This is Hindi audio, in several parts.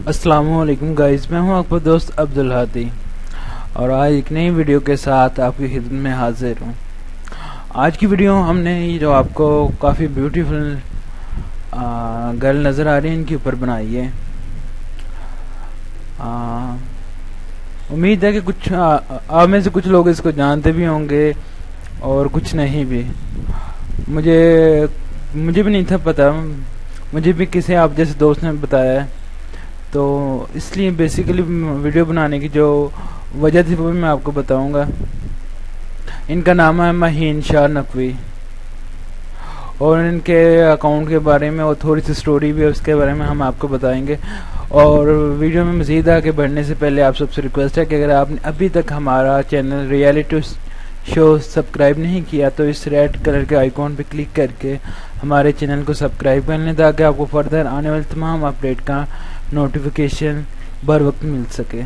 अस्सलामुअलैकुम गाइस, मैं हूं आपका दोस्त अब्दुल हादी और आज एक नई वीडियो के साथ आपकी खिदमत में हाजिर हूं। आज की वीडियो हमने ये जो आपको काफ़ी ब्यूटीफुल गर्ल नज़र आ रही है इनके ऊपर बनाई है। उम्मीद है कि कुछ आप में से कुछ लोग इसको जानते भी होंगे और कुछ नहीं भी। मुझे भी नहीं था पता, मुझे भी किसी आप जैसे दोस्त ने बताया, तो इसलिए बेसिकली वीडियो बनाने की जो वजह थी वो भी मैं आपको बताऊंगा। इनका नाम है महीन शाह नकवी और इनके अकाउंट के बारे में और थोड़ी सी स्टोरी भी है, उसके बारे में हम आपको बताएंगे। और वीडियो में मज़ीद आगे बढ़ने से पहले आप सबसे रिक्वेस्ट है कि अगर आपने अभी तक हमारा चैनल रियलिटी शो सब्सक्राइब नहीं किया तो इस रेड कलर के आइकॉन पर क्लिक करके हमारे चैनल को सब्सक्राइब कर लें ताकि आपको फर्दर आने वाले तमाम अपडेट का नोटिफिकेशन बर वक्त मिल सके।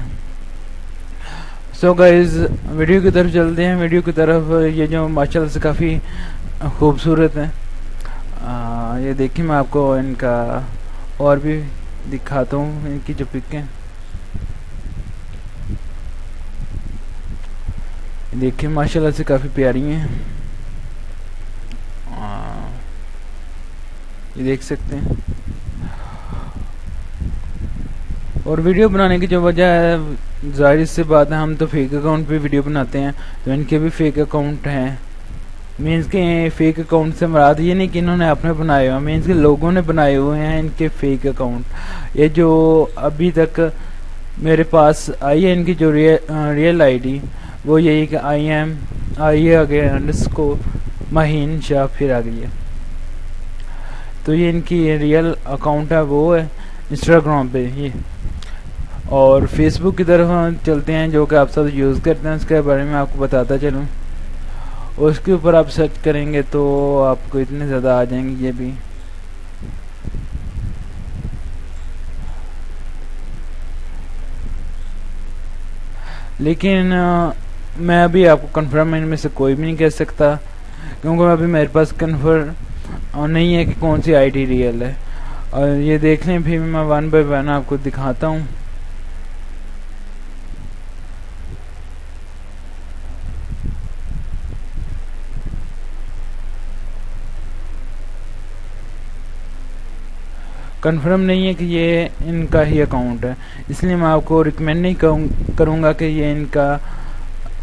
सो गाइज वीडियो की तरफ चलते हैं। वीडियो की तरफ ये जो माशाल्लाह से काफ़ी खूबसूरत है, ये देखिए मैं आपको इनका और भी दिखाता हूँ। इनकी जो पिक है देखिए माशाल्लाह से काफ़ी प्यारी हैं, ये देख सकते हैं। और वीडियो बनाने की जो वजह है, जाहिर सी बात है, हम तो फेक अकाउंट पे वीडियो बनाते हैं, तो इनके भी फेक अकाउंट हैं। मीन्स के फेक अकाउंट से मुराद ये नहीं कि इन्होंने अपने बनाए हुए, मीन्स के लोगों ने बनाए हुए हैं इनके फेक अकाउंट। ये जो अभी तक मेरे पास आई है इनकी जो रियल आईडी, वो यही कि आई आ गया अंडरस्कोर महीन शाह फिर आ गई है। तो ये इनकी रियल अकाउंट है, वो है इंस्टाग्राम पे ये। और फेसबुक की तरफ हम चलते हैं जो कि आप सब यूज़ करते हैं, उसके बारे में आपको बताता चलूँ। उसके ऊपर आप सर्च करेंगे तो आपको इतने ज़्यादा आ जाएंगे ये भी। लेकिन मैं अभी आपको कंफर्म इनमें से कोई भी नहीं कह सकता, क्योंकि अभी मेरे पास कंफर्म नहीं है कि कौन सी आईडी रियल है। और ये देख लें, फिर मैं वन बाय वन आपको दिखाता हूँ। कंफर्म नहीं है कि ये इनका ही अकाउंट है, इसलिए मैं आपको रिकमेंड नहीं करूँगा कि ये इनका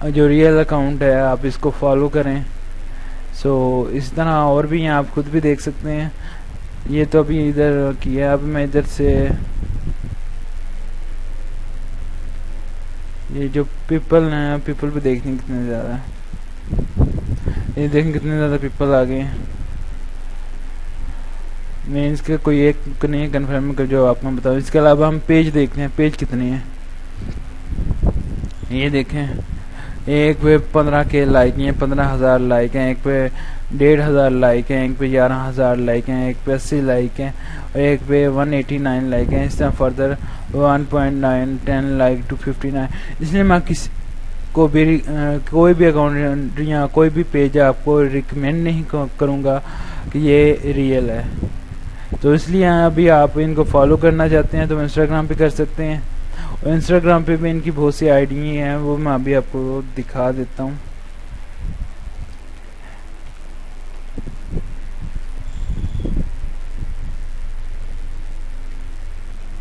जो रियल अकाउंट है आप इसको फॉलो करें। सो इस तरह और भी हैं, आप खुद भी देख सकते हैं। ये तो अभी इधर किया, अब मैं इधर से ये जो पीपल हैं, पीपल भी देखने कितने ज़्यादा है, ये देखें कितने ज़्यादा पीपल आ गए हैं। मीन्स के कोई एक नहीं है कन्फर्म कर जो आपको बताओ। इसके अलावा हम पेज देखते हैं, पेज कितने हैं ये देखें। एक पे 15K लाइक हैं, 15,000 लाइक हैं, एक पे 1,500 लाइक हैं, एक पे 11,000 लाइक हैं, एक पे 80 लाइक हैं और एक पे 189 लाइक हैं। इस तरह फर्दर 1.9 10 लाइक टू 59। इसलिए मैं किसी को भी कोई भी अकाउंट या कोई भी पेज आपको रिकमेंड नहीं करूँगा कि ये रियल है। तो इसलिए अभी आप इनको फॉलो करना चाहते हैं तो इंस्टाग्राम पे कर सकते हैं, और इंस्टाग्राम पे भी इनकी बहुत सी आईडी हैं, वो मैं अभी आपको दिखा देता हूँ।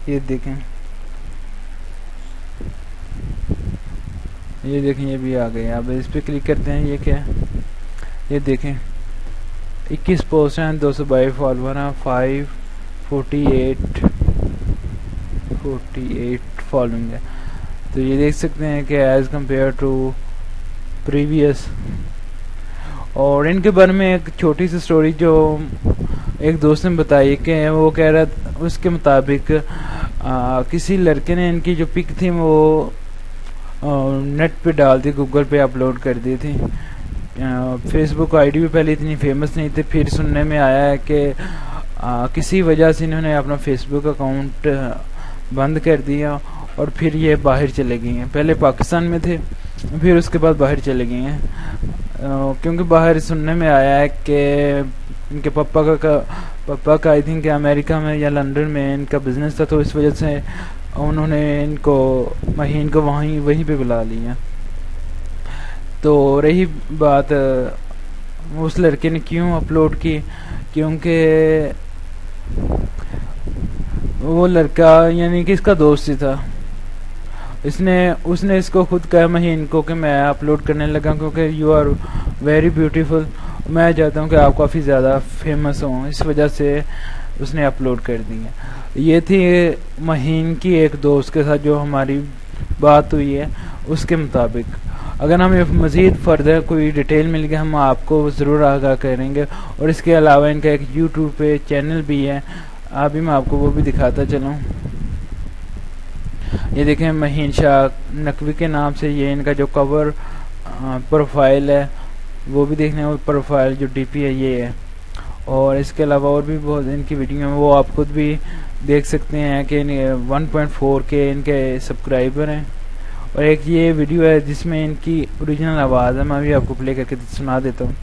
ये देखें, ये देखें, ये भी आ गए। आप इस पे क्लिक करते हैं, ये क्या है ये देखें, 21 पोस्ट हैं, 222 फॉलोवर हैं, 548 फॉलोइंग है। तो ये देख सकते हैं कि एज कंपेयर टू प्रीवियस। और इनके बारे में एक छोटी सी स्टोरी जो एक दोस्त ने बताई कि वो कह रहा था, उसके मुताबिक किसी लड़के ने इनकी जो पिक थी वो नेट पे डाल दी, गूगल पे अपलोड कर दी थी। फेसबुक आईडी भी पहले इतनी फेमस नहीं थी, फिर सुनने में आया है कि किसी वजह से इन्होंने अपना फेसबुक अकाउंट बंद कर दिया और फिर ये बाहर चले गए हैं। पहले पाकिस्तान में थे, फिर उसके बाद बाहर चले गए हैं, क्योंकि बाहर सुनने में आया है कि इनके पापा का आई थिंक अमेरिका में या लंदन में इनका बिजनेस था, तो इस वजह से उन्होंने इनको महीन को वहीं पे बुला लिया। तो रही बात उस लड़के ने क्यों अपलोड की, क्योंकि वो लड़का यानी कि इसका दोस्त ही था। उसने इसको खुद कहा महीन को कि मैं अपलोड करने लगा क्योंकि यू आर वेरी ब्यूटीफुल, मैं चाहता हूँ कि आप काफ़ी ज़्यादा फेमस हों, इस वजह से उसने अपलोड कर दिया। ये थी महीन की एक दोस्त के साथ जो हमारी बात हुई है उसके मुताबिक। अगर हमें मज़ीद फर्दर कोई डिटेल मिल गया हम आपको ज़रूर आगाह करेंगे। और इसके अलावा इनका एक यूट्यूब पे चैनल भी है, अभी मैं आपको वो भी दिखाता चलूँ। ये देखें, महीन शाह नकवी के नाम से ये इनका जो कवर प्रोफाइल है वो भी देखने में, प्रोफाइल जो डीपी है ये है। और इसके अलावा और भी बहुत इनकी वीडियो है, वो आप खुद भी देख सकते हैं कि 1.4 के इनके सब्सक्राइबर हैं। और एक ये वीडियो है जिसमें इनकी ओरिजिनल आवाज़ है, मैं भी आपको प्ले करके सुना देता हूँ।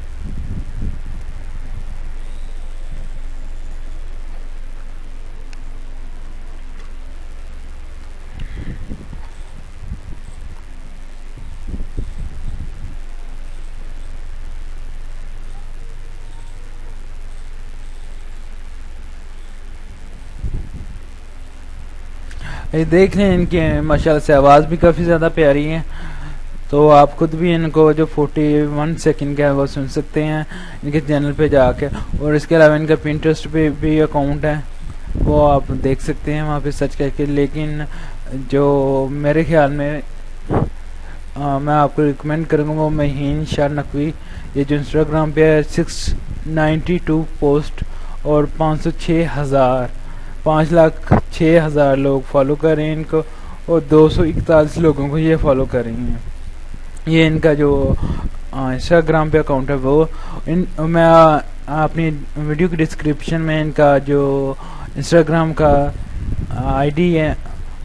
ये देख लें, इनकी माशाल्लाह से आवाज़ भी काफ़ी ज़्यादा प्यारी है। तो आप खुद भी इनको जो 41 सेकंड का है वो सुन सकते हैं इनके चैनल पे जाके। और इसके अलावा इनका पिंटरेस्ट पे भी अकाउंट है, वो आप देख सकते हैं वहाँ पे सर्च करके। लेकिन जो मेरे ख्याल में मैं आपको रिकमेंड करूँगा वो महीन शाह नकवी, ये जो इंस्टाग्राम पे है 692 पोस्ट और 5,06,000 लोग फॉलो कर रहे हैं इनको, और 241 लोगों को ये फॉलो कर रही हैं। ये इनका जो इंस्टाग्राम पे अकाउंट है वो मैं अपनी वीडियो की डिस्क्रिप्शन में इनका जो इंस्टाग्राम का आईडी है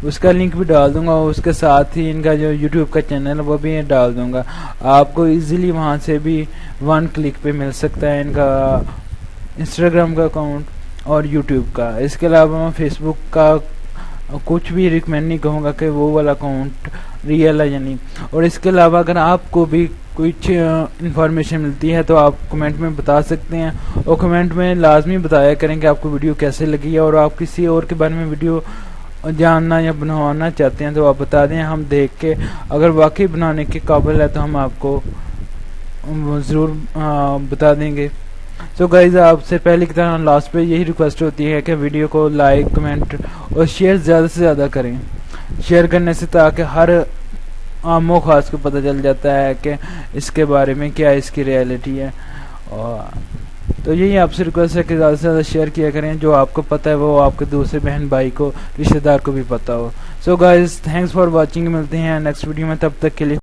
उसका लिंक भी डाल दूंगा। उसके साथ ही इनका जो यूट्यूब का चैनल है वो भी डाल दूंगा, आपको इजीली वहाँ से भी 1 क्लिक पे मिल सकता है इनका इंस्टाग्राम का अकाउंट और यूट्यूब का। इसके अलावा मैं फेसबुक का कुछ भी रिकमेंड नहीं कहूँगा कि वो वाला अकाउंट रियल है या नहीं। और इसके अलावा अगर आपको भी कुछ इंफॉर्मेशन मिलती है तो आप कमेंट में बता सकते हैं, और कमेंट में लाजमी बताया करें कि आपको वीडियो कैसे लगी है। और आप किसी और के बारे में वीडियो जानना या बनवाना चाहते हैं तो आप बता दें, हम देख के अगर वाकई बनाने के काबिल है तो हम आपको ज़रूर बता देंगे। तो गाइज, आपसे पहले की तरह लास्ट पे यही रिक्वेस्ट होती है कि वीडियो को लाइक, कमेंट और शेयर ज़्यादा से ज़्यादा करें। शेयर करने से ताकि हर आमो खास को पता चल जाता है कि इसके बारे में क्या इसकी रियलिटी है। और तो यही आपसे रिक्वेस्ट है कि ज़्यादा से ज़्यादा शेयर किया करें, जो आपको पता है वो आपके दूसरे बहन भाई को, रिश्तेदार को भी पता हो। So guys, thanks for watching, मिलते हैं नेक्स्ट वीडियो में, तब तक के लिए।